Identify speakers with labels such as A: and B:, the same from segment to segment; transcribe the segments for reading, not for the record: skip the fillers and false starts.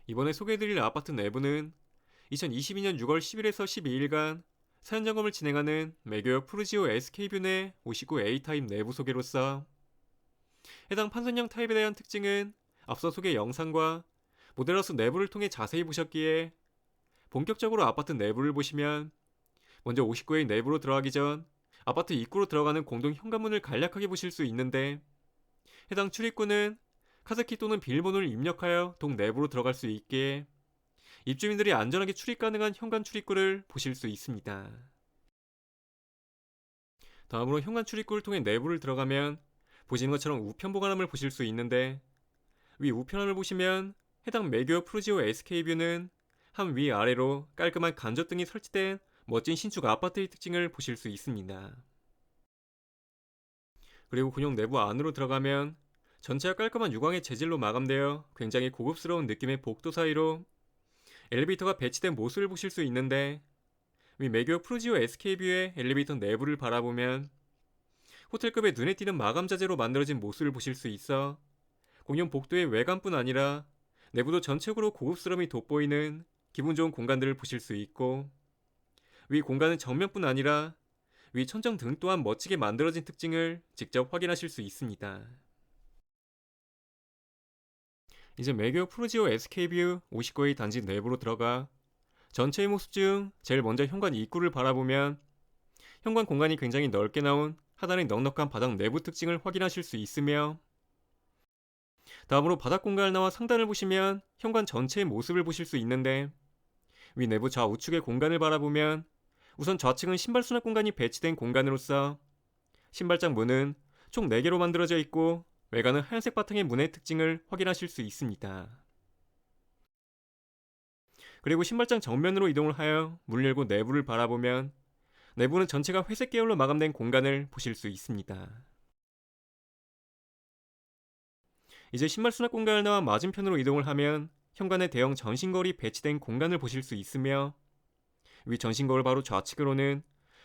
A: 이번에 소개해드릴 아파트 내부는 2022년 6월 10일에서 12일간 사전 점검을 진행하는 매교역 푸르지오 SK뷰 내 59A 타입 내부 소개로서 해당 판선형 타입에 대한 특징은 앞서 소개 영상과 모델하우스 내부를 통해 자세히 보셨기에 본격적으로 아파트 내부를 보시면 먼저 59A 내부로 들어가기 전 아파트 입구로 들어가는 공동 현관문을 간략하게 보실 수 있는데, 해당 출입구는 카드키 또는 비밀번호를 입력하여 동 내부로 들어갈 수 있기에 입주민들이 안전하게 출입 가능한 현관 출입구를 보실 수 있습니다. 다음으로 현관 출입구를 통해 내부를 들어가면 보시는 것처럼 우편 보관함을 보실 수 있는데, 위 우편함을 보시면 해당 매교 프루지오 SK뷰는 한 위아래로 깔끔한 간접등이 설치된 멋진 신축 아파트의 특징을 보실 수 있습니다. 그리고 군용 내부 안으로 들어가면 전체가 깔끔한 유광의 재질로 마감되어 굉장히 고급스러운 느낌의 복도 사이로 엘리베이터가 배치된 모습을 보실 수 있는데, 위 매교 프루지오 SK뷰의 엘리베이터 내부를 바라보면 호텔급의 눈에 띄는 마감 자재로 만들어진 모습을 보실 수 있어 공용 복도의 외관뿐 아니라 내부도 전체적으로 고급스러움이 돋보이는 기분 좋은 공간들을 보실 수 있고, 위 공간은 정면뿐 아니라 위 천정 등 또한 멋지게 만들어진 특징을 직접 확인하실 수 있습니다. 이제 매교 프루지오 SK뷰 59A 단지 내부로 들어가 전체의 모습 중 제일 먼저 현관 입구를 바라보면 현관 공간이 굉장히 넓게 나온 하단의 넉넉한 바닥 내부 특징을 확인하실 수 있으며, 다음으로 바닥 공간을 나와 상단을 보시면 현관 전체의 모습을 보실 수 있는데, 위 내부 좌우측의 공간을 바라보면 우선 좌측은 신발 수납 공간이 배치된 공간으로서 신발장 문은 총 4개로 만들어져 있고 외관은 하얀색 바탕의 문의 특징을 확인하실 수 있습니다. 그리고 신발장 정면으로 이동을 하여 문을 열고 내부를 바라보면 내부는 전체가 회색 계열로 마감된 공간을 보실 수 있습니다. 이제 신발 수납 공간을 나와 맞은편으로 이동을 하면 현관에 대형 전신거울이 배치된 공간을 보실 수 있으며, 위 전신거울 바로 좌측으로는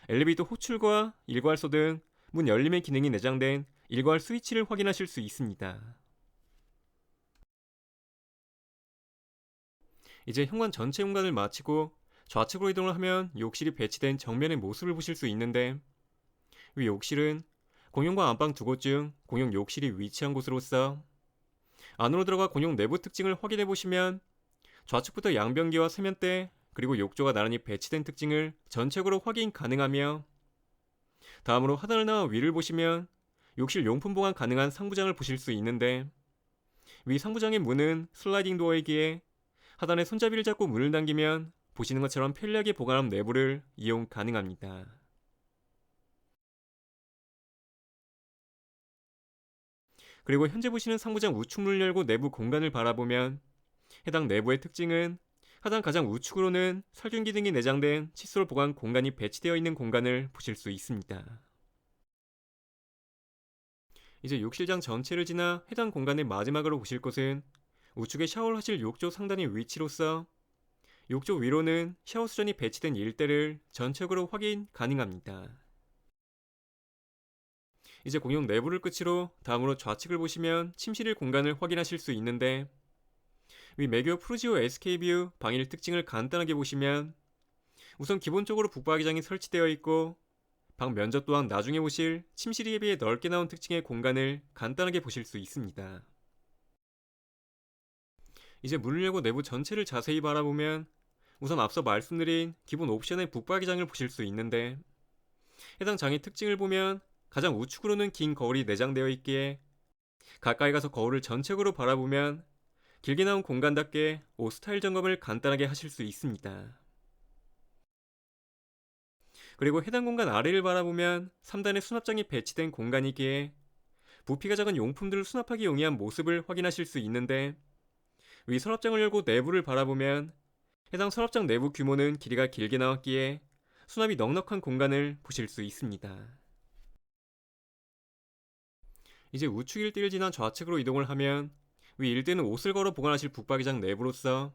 A: 엘리베이터 호출과 일괄소 등 문 열림의 기능이 내장된 일괄 스위치를 확인하실 수 있습니다. 이제 현관 전체 공간을 마치고 좌측으로 이동을 하면 욕실이 배치된 정면의 모습을 보실 수 있는데, 위 욕실은 공용과 안방 두 곳 중 공용 욕실이 위치한 곳으로서 안으로 들어가 공용 내부 특징을 확인해 보시면 좌측부터 양변기와 세면대 그리고 욕조가 나란히 배치된 특징을 전체적으로 확인 가능하며, 다음으로 하단을 나와 위를 보시면 욕실 용품 보관 가능한 상부장을 보실 수 있는데, 위 상부장의 문은 슬라이딩 도어이기에 하단에 손잡이를 잡고 문을 당기면 보시는 것처럼 편리하게 보관함 내부를 이용 가능합니다. 그리고 현재 보시는 상부장 우측문을 열고 내부 공간을 바라보면 해당 내부의 특징은 하단 가장 우측으로는 살균기 등이 내장된 칫솔 보관 공간이 배치되어 있는 공간을 보실 수 있습니다. 이제 욕실장 전체를 지나 해당 공간의 마지막으로 보실 곳은 우측의 샤워를 하실 욕조 상단의 위치로서 욕조 위로는 샤워 수전이 배치된 일대를 전체적으로 확인 가능합니다. 이제 공용 내부를 끝으로 다음으로 좌측을 보시면 침실의 공간을 확인하실 수 있는데, 위 매교 프루지오 SK뷰 방일 특징을 간단하게 보시면 우선 기본적으로 북박이장이 설치되어 있고 방 면적 또한 나중에 보실 침실에 비해 넓게 나온 특징의 공간을 간단하게 보실 수 있습니다. 이제 문을 열고 내부 전체를 자세히 바라보면 우선 앞서 말씀드린 기본 옵션의 북박이장을 보실 수 있는데, 해당 장의 특징을 보면 가장 우측으로는 긴 거울이 내장되어 있기에 가까이 가서 거울을 전체적으로 바라보면 길게 나온 공간답게 옷 스타일 점검을 간단하게 하실 수 있습니다. 그리고 해당 공간 아래를 바라보면 3단의 수납장이 배치된 공간이기에 부피가 작은 용품들을 수납하기 용이한 모습을 확인하실 수 있는데, 위 서랍장을 열고 내부를 바라보면 해당 서랍장 내부 규모는 길이가 길게 나왔기에 수납이 넉넉한 공간을 보실 수 있습니다. 이제 우측 일대를 지나 좌측으로 이동을 하면 위 일대는 옷을 걸어 보관하실 북박이장 내부로서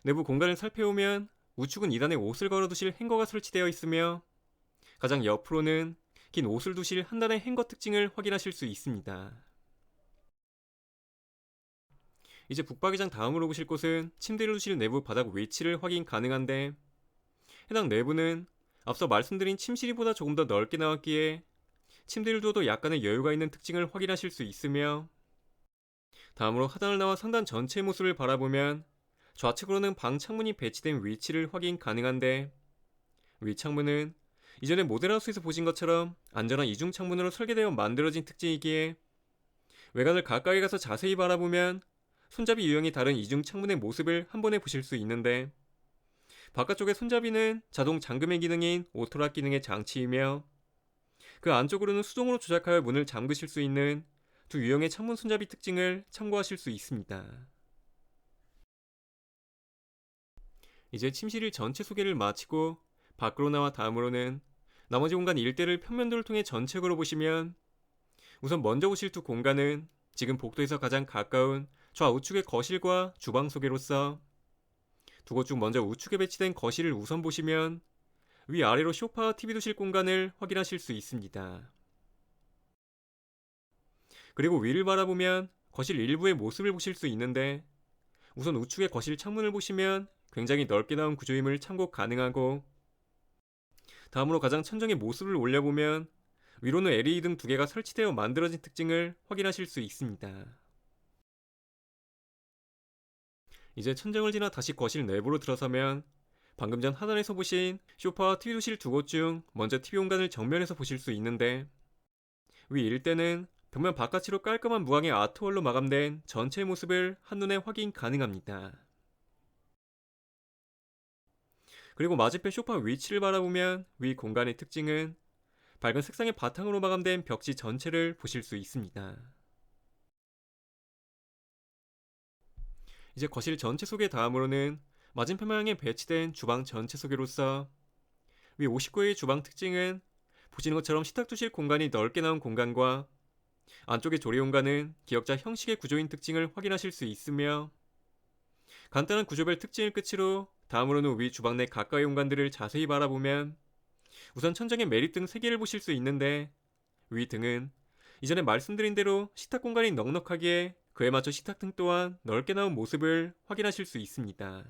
A: 내부 공간을 살펴보면 우측은 2단에 옷을 걸어두실 행거가 설치되어 있으며 가장 옆으로는 긴 옷을 두실 한 단의 행거 특징을 확인하실 수 있습니다. 이제 북박이장 다음으로 보실 곳은 침대를 두실 내부 바닥 위치를 확인 가능한데, 해당 내부는 앞서 말씀드린 침실이보다 조금 더 넓게 나왔기에 침대를 두어도 약간의 여유가 있는 특징을 확인하실 수 있으며, 다음으로 하단을 나와 상단 전체의 모습을 바라보면 좌측으로는 방 창문이 배치된 위치를 확인 가능한데, 위 창문은 이전에 모델하우스에서 보신 것처럼 안전한 이중 창문으로 설계되어 만들어진 특징이기에 외관을 가까이 가서 자세히 바라보면 손잡이 유형이 다른 이중 창문의 모습을 한 번에 보실 수 있는데, 바깥쪽의 손잡이는 자동 잠금의 기능인 오토락 기능의 장치이며, 그 안쪽으로는 수동으로 조작하여 문을 잠그실 수 있는 두 유형의 창문 손잡이 특징을 참고하실 수 있습니다. 이제 침실 전체 소개를 마치고 밖으로 나와 다음으로는 나머지 공간 일대를 평면도를 통해 전체적으로 보시면, 우선 먼저 보실 두 공간은 지금 복도에서 가장 가까운 좌우측의 거실과 주방 소개로서, 두 곳 중 먼저 우측에 배치된 거실을 우선 보시면 위아래로 소파와 TV 두실 공간을 확인하실 수 있습니다. 그리고 위를 바라보면 거실 일부의 모습을 보실 수 있는데, 우선 우측의 거실 창문을 보시면 굉장히 넓게 나온 구조임을 참고 가능하고, 다음으로 가장 천정의 모습을 올려보면 위로는 LED 등 두 개가 설치되어 만들어진 특징을 확인하실 수 있습니다. 이제 천정을 지나 다시 거실 내부로 들어서면 방금 전 하단에서 보신 소파와 TV 두실 두 곳 중 먼저 TV 공간을 정면에서 보실 수 있는데, 위 일대는 벽면 바깥으로 깔끔한 무광의 아트월로 마감된 전체의 모습을 한눈에 확인 가능합니다. 그리고 맞은편 소파 위치를 바라보면 위 공간의 특징은 밝은 색상의 바탕으로 마감된 벽지 전체를 보실 수 있습니다. 이제 거실 전체 소개 다음으로는 맞은편 방향에 배치된 주방 전체 소개로서, 위 59의 주방 특징은 보시는 것처럼 식탁 두실 공간이 넓게 나온 공간과 안쪽의 조리 공간은 기역자 형식의 구조인 특징을 확인하실 수 있으며, 간단한 구조별 특징을 끝으로 다음으로는 위 주방 내 가까이 공간들을 자세히 바라보면 우선 천장의 매립등 3개를 보실 수 있는데, 위 등은 이전에 말씀드린 대로 식탁 공간이 넉넉하기에 그에 맞춰 식탁등 또한 넓게 나온 모습을 확인하실 수 있습니다.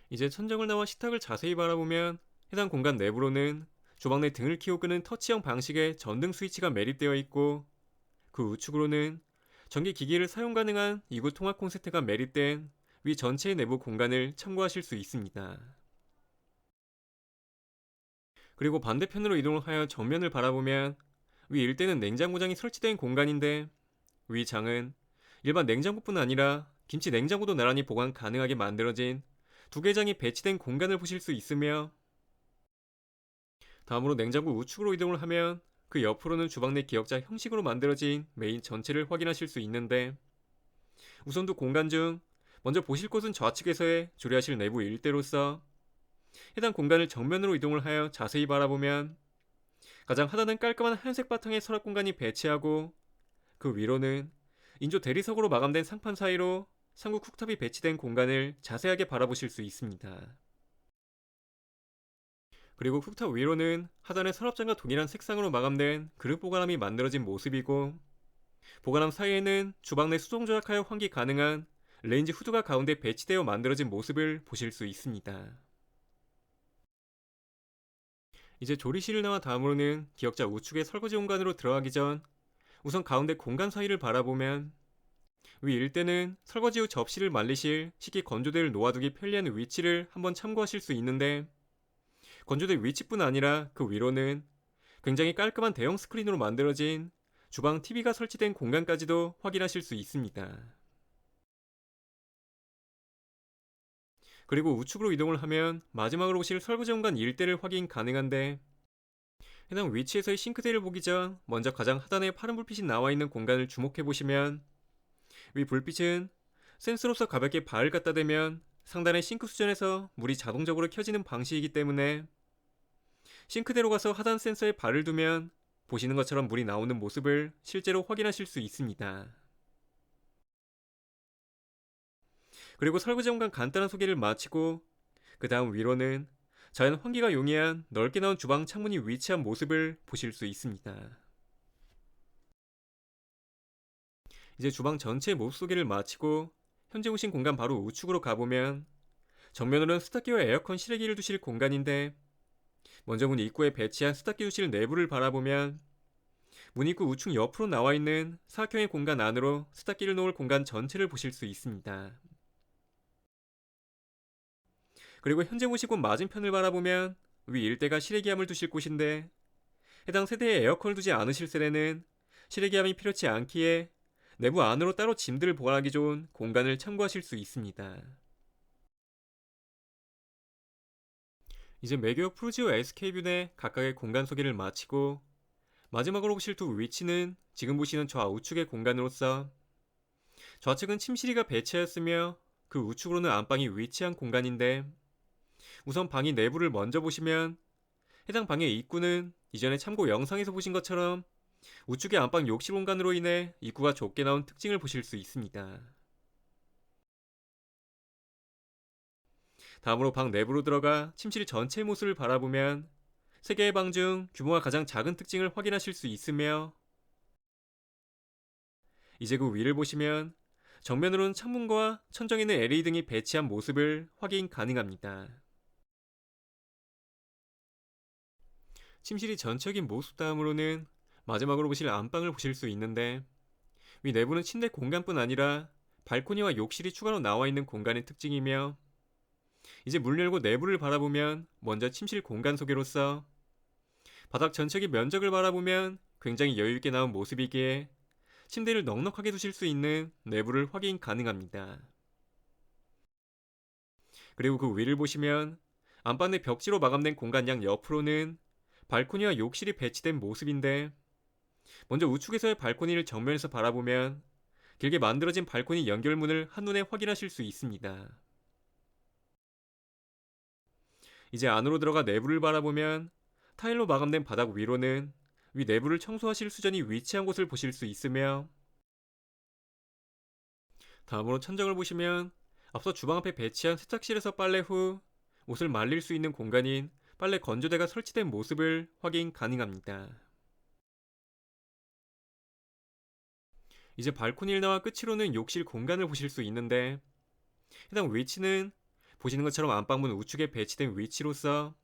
A: 이제 천정을 나와 식탁을 자세히 바라보면 해당 공간 내부로는 주방 내 등을 키워 끄는 터치형 방식의 전등 스위치가 매립되어 있고, 그 우측으로는 전기 기기를 사용 가능한 2구 통합 콘센트가 매립된 위 전체의 내부 공간을 참고하실 수 있습니다. 그리고 반대편으로 이동을 하여 정면을 바라보면 위 일대는 냉장고장이 설치된 공간인데, 위 장은 일반 냉장고뿐 아니라 김치 냉장고도 나란히 보관 가능하게 만들어진 두 개 장이 배치된 공간을 보실 수 있으며, 다음으로 냉장고 우측으로 이동을 하면 그 옆으로는 주방 내 기역자 형식으로 만들어진 메인 전체를 확인하실 수 있는데, 우선 두 공간 중 먼저 보실 곳은 좌측에서의 조리하실 내부 일대로서, 해당 공간을 정면으로 이동을 하여 자세히 바라보면 가장 하단은 깔끔한 하얀색 바탕의 서랍 공간이 배치하고, 그 위로는 인조 대리석으로 마감된 상판 사이로 상부 쿡탑이 배치된 공간을 자세하게 바라보실 수 있습니다. 그리고 쿡탑 위로는 하단의 서랍장과 동일한 색상으로 마감된 그릇 보관함이 만들어진 모습이고, 보관함 사이에는 주방 내 수동 조작하여 환기 가능한 레인지 후드가 가운데 배치되어 만들어진 모습을 보실 수 있습니다. 이제 조리실을 나와 다음으로는 기역자 우측의 설거지 공간으로 들어가기 전 우선 가운데 공간 사이를 바라보면, 위 일대는 설거지 후 접시를 말리실 식기 건조대를 놓아두기 편리한 위치를 한번 참고하실 수 있는데, 건조대 위치뿐 아니라 그 위로는 굉장히 깔끔한 대형 스크린으로 만들어진 주방 TV가 설치된 공간까지도 확인하실 수 있습니다. 그리고 우측으로 이동을 하면 마지막으로 보실 설거지 공간 일대를 확인 가능한데, 해당 위치에서의 싱크대를 보기 전 먼저 가장 하단에 파란 불빛이 나와 있는 공간을 주목해 보시면, 위 불빛은 센서로서 가볍게 발을 갖다 대면 상단의 싱크 수전에서 물이 자동적으로 켜지는 방식이기 때문에, 싱크대로 가서 하단 센서에 발을 두면 보시는 것처럼 물이 나오는 모습을 실제로 확인하실 수 있습니다. 그리고 설거지 공간 간단한 소개를 마치고 그 다음 위로는 자연 환기가 용이한 넓게 나온 주방 창문이 위치한 모습을 보실 수 있습니다. 이제 주방 전체 모습 소개를 마치고 현재 오신 공간 바로 우측으로 가보면 정면으로는 세탁기와 에어컨 실외기를 두실 공간인데, 먼저 문 입구에 배치한 세탁기 두실 내부를 바라보면 문 입구 우측 옆으로 나와 있는 사각형의 공간 안으로 세탁기를 놓을 공간 전체를 보실 수 있습니다. 그리고 현재 보실 곳 맞은편을 바라보면 위 일대가 실외기함을 두실 곳인데, 해당 세대에 에어컨을 두지 않으실 세대는 실외기함이 필요치 않기에 내부 안으로 따로 짐들을 보관하기 좋은 공간을 참고하실 수 있습니다. 이제 매교역 프루지오 SK뷰 내 각각의 공간 소개를 마치고 마지막으로 보실 두 위치는 지금 보시는 좌우측의 공간으로서, 좌측은 침실이가 배치하였으며 그 우측으로는 안방이 위치한 공간인데, 우선 방의 내부를 먼저 보시면 해당 방의 입구는 이전에 참고 영상에서 보신 것처럼 우측의 안방 욕실 공간으로 인해 입구가 좁게 나온 특징을 보실 수 있습니다. 다음으로 방 내부로 들어가 침실 전체 모습을 바라보면 3개의 방 중 규모가 가장 작은 특징을 확인하실 수 있으며, 이제 그 위를 보시면 정면으로는 창문과 천정에 있는 LED 등이 배치한 모습을 확인 가능합니다. 침실이 전적인 모습 다음으로는 마지막으로 보실 안방을 보실 수 있는데, 위 내부는 침대 공간뿐 아니라 발코니와 욕실이 추가로 나와 있는 공간의 특징이며, 이제 문 열고 내부를 바라보면 먼저 침실 공간 소개로서 바닥 전체의 면적을 바라보면 굉장히 여유있게 나온 모습이기에 침대를 넉넉하게 두실 수 있는 내부를 확인 가능합니다. 그리고 그 위를 보시면 안방 내 벽지로 마감된 공간 양 옆으로는 발코니와 욕실이 배치된 모습인데, 먼저 우측에서의 발코니를 정면에서 바라보면 길게 만들어진 발코니 연결문을 한눈에 확인하실 수 있습니다. 이제 안으로 들어가 내부를 바라보면 타일로 마감된 바닥 위로는 위 내부를 청소하실 수전이 위치한 곳을 보실 수 있으며, 다음으로 천정을 보시면 앞서 주방 앞에 배치한 세탁실에서 빨래 후 옷을 말릴 수 있는 공간인 빨래 건조대가 설치된 모습을 확인 가능합니다. 이제 발코니를 나와 끝으로는 욕실 공간을 보실 수 있는데, 해당 위치는 보시는 것처럼 안방문 우측에 배치된 위치로서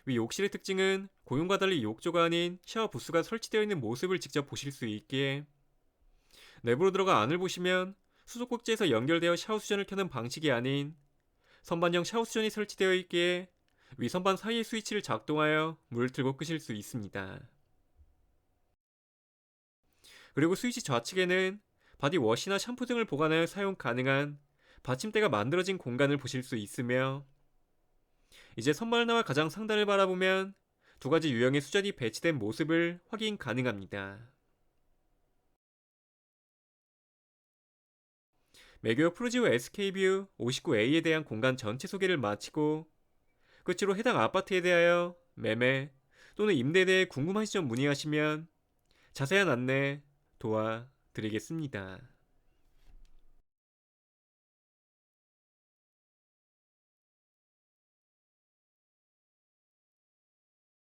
A: 위 욕실의 특징은 공용과 달리 욕조가 아닌 샤워 부스가 설치되어 있는 모습을 직접 보실 수 있기에, 내부로 들어가 안을 보시면 수도꼭지에서 연결되어 샤워 수전을 켜는 방식이 아닌 선반형 샤워 수전이 설치되어 있기에 위 선반 사이의 스위치를 작동하여 물을 틀고 끄실 수 있습니다. 그리고 스위치 좌측에는 바디워시나 샴푸 등을 보관하여 사용 가능한 받침대가 만들어진 공간을 보실 수 있으며, 이제 선반을 나와 가장 상단을 바라보면 두 가지 유형의 수전이 배치된 모습을 확인 가능합니다. 매교역 프루지오 SK뷰 59A에 대한 공간 전체 소개를 마치고 끝으로 해당 아파트에 대하여 매매 또는 임대에 대해 궁금하신 점 문의하시면 자세한 안내 도와드리겠습니다.